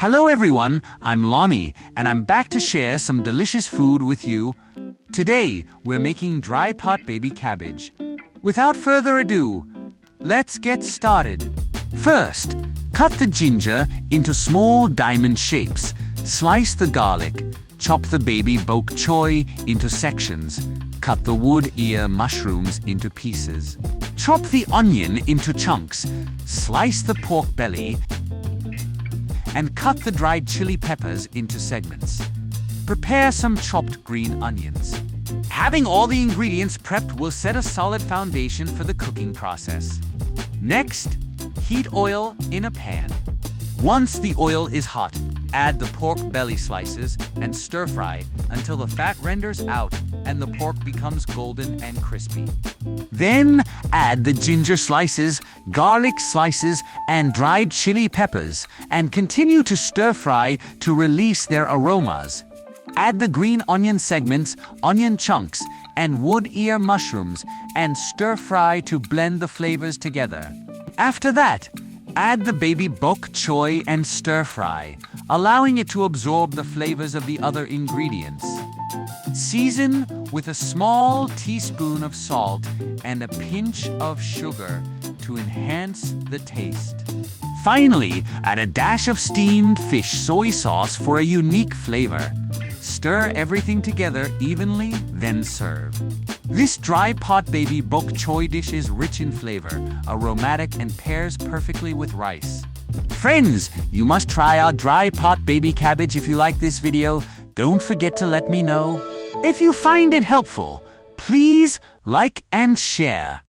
Hello everyone, I'm Lonnie, and I'm back to share some delicious food with you. Today, we're making dry pot baby cabbage. Without further ado, let's get started. First, cut the ginger into small diamond shapes. Slice the garlic. Chop the baby bok choy into sections. Cut the wood ear mushrooms into pieces. Chop the onion into chunks. Slice the pork belly and cut the dried chili peppers into segments. Prepare some chopped green onions. Having all the ingredients prepped will set a solid foundation for the cooking process. Next, heat oil in a pan. Once the oil is hot, add the pork belly slices and stir fry until the fat renders out and the pork becomes golden and crispy. Then add the ginger slices, garlic slices, and dried chili peppers and continue to stir fry to release their aromas. Add the green onion segments, onion chunks, and wood ear mushrooms and stir fry to blend the flavors together. After that, add the baby bok choy and stir fry, allowing it to absorb the flavors of the other ingredients. Season with a small teaspoon of salt and a pinch of sugar to enhance the taste. Finally, add a dash of steamed fish soy sauce for a unique flavor. Stir everything together evenly, then serve. This dry pot baby bok choy dish is rich in flavor, aromatic, and pairs perfectly with rice. Friends, you must try our dry pot baby cabbage. If you like this video, don't forget to let me know. If you find it helpful, please like and share.